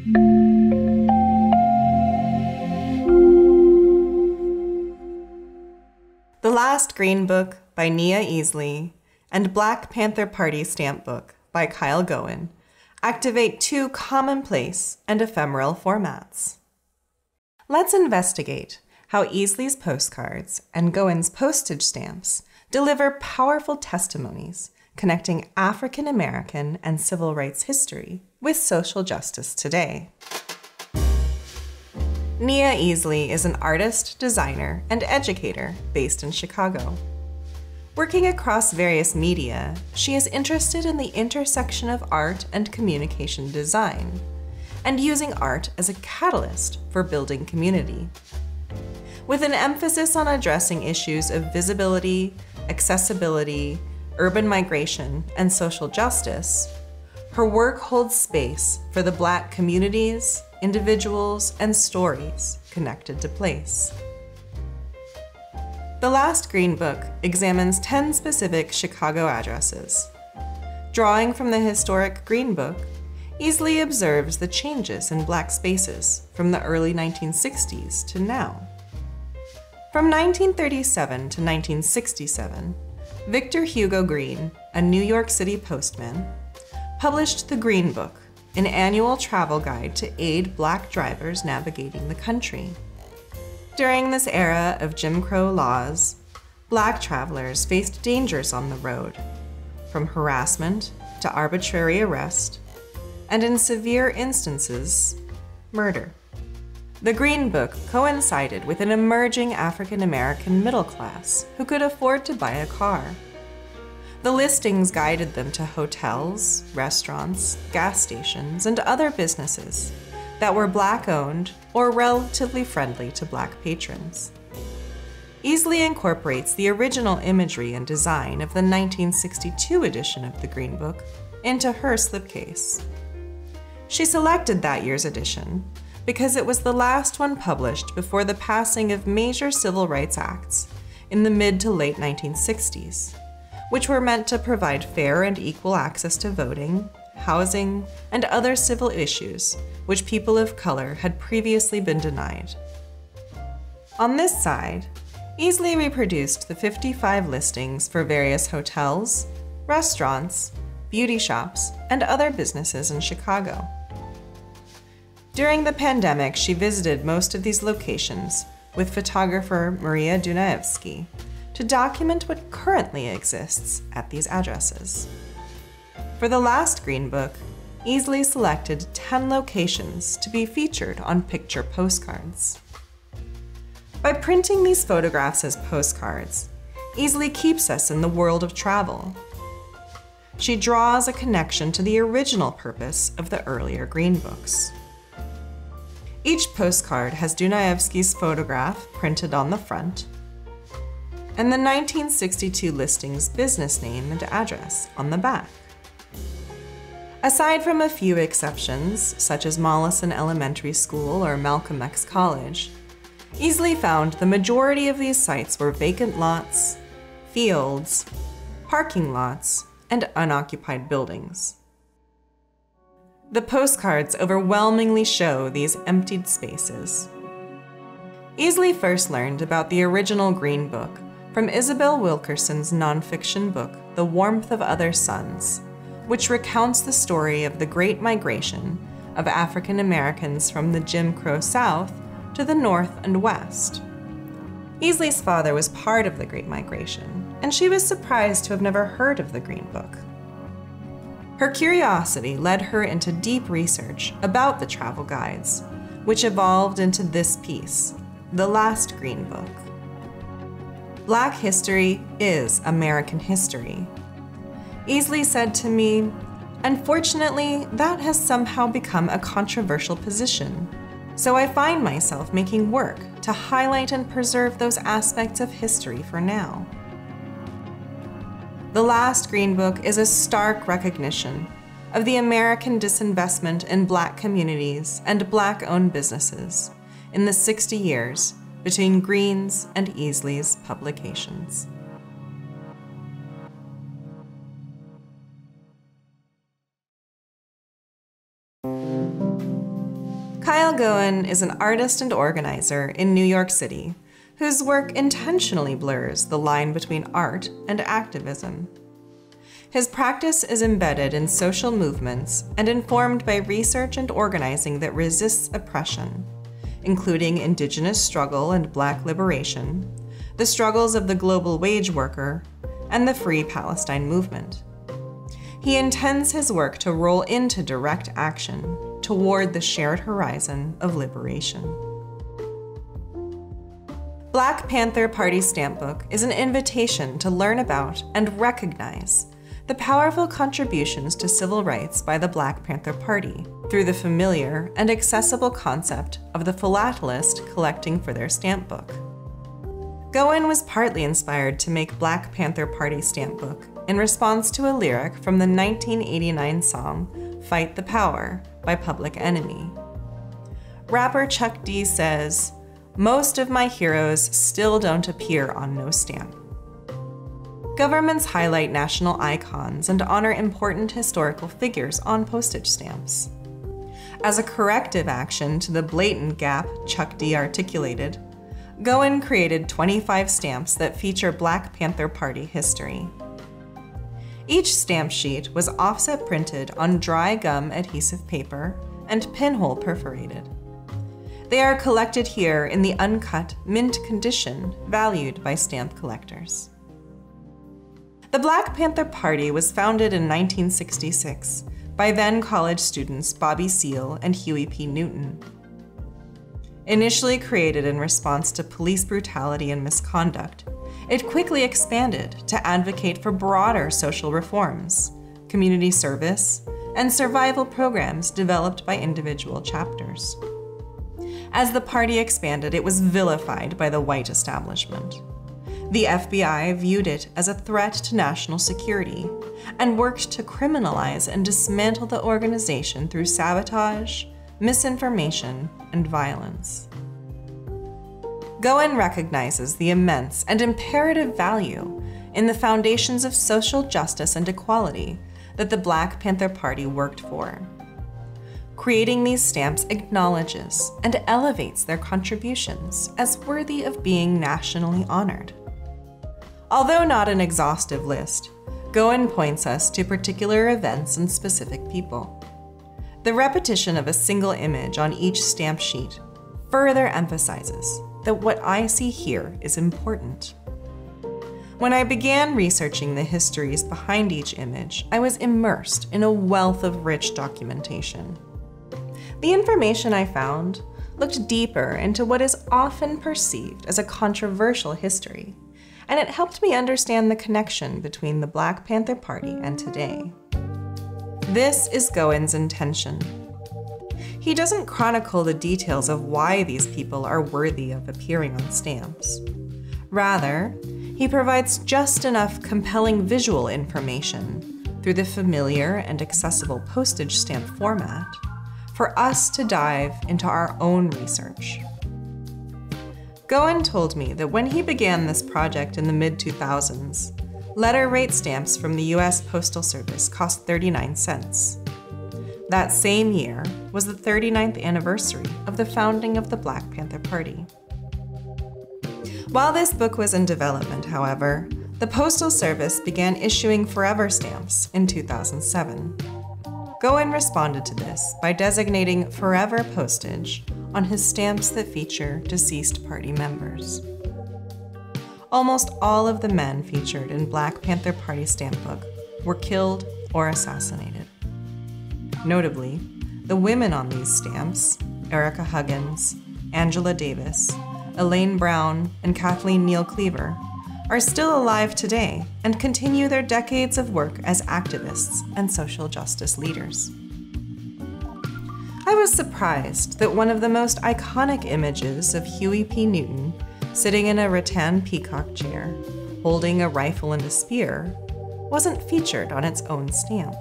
The Last Green Book by Nia Easley and Black Panther Party Stamp Book by Kyle Goen activate two commonplace and ephemeral formats. Let's investigate how Easley's postcards and Goen's postage stamps deliver powerful testimonies connecting African American and civil rights history with social justice today. Nia Easley is an artist, designer, and educator based in Chicago. Working across various media, she is interested in the intersection of art and communication design, and using art as a catalyst for building community. With an emphasis on addressing issues of visibility, accessibility, urban migration, and social justice, her work holds space for the Black communities, individuals, and stories connected to place. The Last Green Book examines 10 specific Chicago addresses. Drawing from the historic Green Book, Easley observes the changes in Black spaces from the early 1960s to now. From 1937 to 1967, Victor Hugo Green, a New York City postman, published the Green Book, an annual travel guide to aid Black drivers navigating the country. During this era of Jim Crow laws, Black travelers faced dangers on the road, from harassment to arbitrary arrest, and in severe instances, murder. The Green Book coincided with an emerging African American middle class who could afford to buy a car. The listings guided them to hotels, restaurants, gas stations, and other businesses that were Black-owned or relatively friendly to Black patrons. Easley incorporates the original imagery and design of the 1962 edition of the Green Book into her slipcase. She selected that year's edition because it was the last one published before the passing of major civil rights acts in the mid to late 1960s. Which were meant to provide fair and equal access to voting, housing, and other civil issues which people of color had previously been denied. On this side, Easley reproduced the 55 listings for various hotels, restaurants, beauty shops, and other businesses in Chicago. During the pandemic, she visited most of these locations with photographer Maria Dunaevsky to document what currently exists at these addresses. For the Last Green Book, Easley selected 10 locations to be featured on picture postcards. By printing these photographs as postcards, Easley keeps us in the world of travel. She draws a connection to the original purpose of the earlier Green Books. Each postcard has Dunaevsky's photograph printed on the front, and the 1962 listing's business name and address on the back. Aside from a few exceptions, such as Mollison Elementary School or Malcolm X College, Easley found the majority of these sites were vacant lots, fields, parking lots, and unoccupied buildings. The postcards overwhelmingly show these emptied spaces. Easley first learned about the original Green Book from Isabel Wilkerson's nonfiction book, The Warmth of Other Suns, which recounts the story of the Great Migration of African Americans from the Jim Crow South to the North and West. Easley's father was part of the Great Migration, and she was surprised to have never heard of the Green Book. Her curiosity led her into deep research about the travel guides, which evolved into this piece, The Last Green Book. Black history is American history. Easley said to me, "Unfortunately, that has somehow become a controversial position, so I find myself making work to highlight and preserve those aspects of history for now." The Last Green Book is a stark recognition of the American disinvestment in Black communities and Black-owned businesses in the 60 years between Green's and Easley's publications. Kyle Goen is an artist and organizer in New York City whose work intentionally blurs the line between art and activism. His practice is embedded in social movements and informed by research and organizing that resists oppression, including indigenous struggle and Black liberation, the struggles of the global wage worker, and the Free Palestine movement. He intends his work to roll into direct action toward the shared horizon of liberation. Black Panther Party Stamp Book is an invitation to learn about and recognize the powerful contributions to civil rights by the Black Panther Party through the familiar and accessible concept of the philatelist collecting for their stamp book. Goen was partly inspired to make Black Panther Party Stamp Book in response to a lyric from the 1989 song Fight the Power by Public Enemy. Rapper Chuck D says, "Most of my heroes still don't appear on no stamp." Governments highlight national icons and honor important historical figures on postage stamps. As a corrective action to the blatant gap Chuck D articulated, Goen created 25 stamps that feature Black Panther Party history. Each stamp sheet was offset printed on dry gum adhesive paper and pinhole perforated. They are collected here in the uncut, mint condition valued by stamp collectors. The Black Panther Party was founded in 1966 by then college students Bobby Seale and Huey P. Newton. Initially created in response to police brutality and misconduct, it quickly expanded to advocate for broader social reforms, community service, and survival programs developed by individual chapters. As the party expanded, it was vilified by the white establishment. The FBI viewed it as a threat to national security and worked to criminalize and dismantle the organization through sabotage, misinformation, and violence. Goen recognizes the immense and imperative value in the foundations of social justice and equality that the Black Panther Party worked for. Creating these stamps acknowledges and elevates their contributions as worthy of being nationally honored. Although not an exhaustive list, Goen points us to particular events and specific people. The repetition of a single image on each stamp sheet further emphasizes that what I see here is important. When I began researching the histories behind each image, I was immersed in a wealth of rich documentation. The information I found looked deeper into what is often perceived as a controversial history, and it helped me understand the connection between the Black Panther Party and today. This is Goen's intention. He doesn't chronicle the details of why these people are worthy of appearing on stamps. Rather, he provides just enough compelling visual information through the familiar and accessible postage stamp format for us to dive into our own research. Goen told me that when he began this project in the mid-2000s, letter rate stamps from the US Postal Service cost 39 cents. That same year was the 39th anniversary of the founding of the Black Panther Party. While this book was in development, however, the Postal Service began issuing forever stamps in 2007. Goen responded to this by designating forever postage on his stamps that feature deceased party members. Almost all of the men featured in Black Panther Party Stamp Book were killed or assassinated. Notably, the women on these stamps, Erica Huggins, Angela Davis, Elaine Brown, and Kathleen Neal Cleaver, are still alive today and continue their decades of work as activists and social justice leaders. I was surprised that one of the most iconic images of Huey P. Newton sitting in a rattan peacock chair, holding a rifle and a spear, wasn't featured on its own stamp.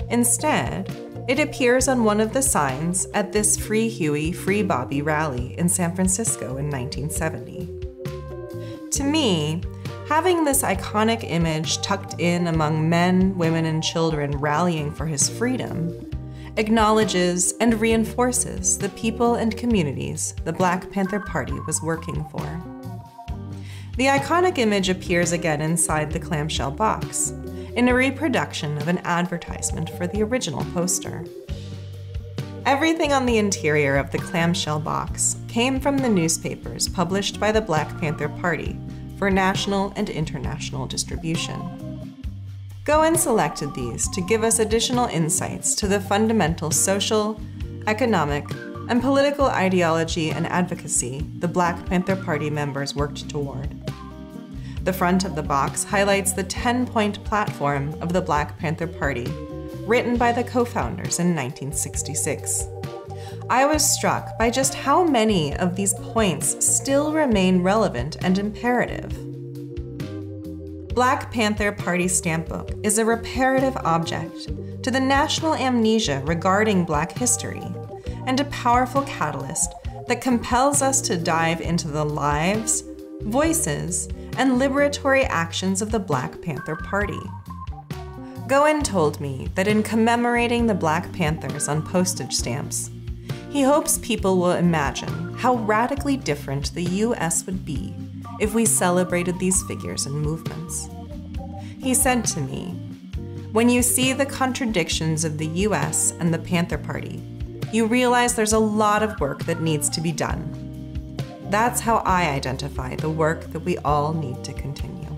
Instead, it appears on one of the signs at this Free Huey, Free Bobby rally in San Francisco in 1970. To me, having this iconic image tucked in among men, women, and children rallying for his freedom acknowledges and reinforces the people and communities the Black Panther Party was working for. The iconic image appears again inside the clamshell box, in a reproduction of an advertisement for the original poster. Everything on the interior of the clamshell box came from the newspapers published by the Black Panther Party for national and international distribution. Goen selected these to give us additional insights to the fundamental social, economic, and political ideology and advocacy the Black Panther Party members worked toward. The front of the box highlights the 10-point platform of the Black Panther Party, written by the co-founders in 1966. I was struck by just how many of these points still remain relevant and imperative. Black Panther Party Stamp Book is a reparative object to the national amnesia regarding Black history, and a powerful catalyst that compels us to dive into the lives, voices, and liberatory actions of the Black Panther Party. Goen told me that in commemorating the Black Panthers on postage stamps, he hopes people will imagine how radically different the U.S. would be if we celebrated these figures and movements. He said to me, "When you see the contradictions of the U.S. and the Panther Party, you realize there's a lot of work that needs to be done. That's how I identify the work that we all need to continue."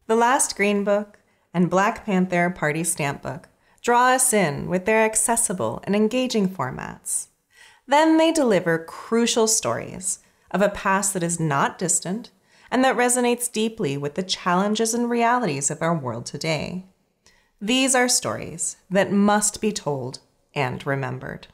The Last Green Book and Black Panther Party Stamp Book draw us in with their accessible and engaging formats. Then they deliver crucial stories of a past that is not distant and that resonates deeply with the challenges and realities of our world today. These are stories that must be told and remembered.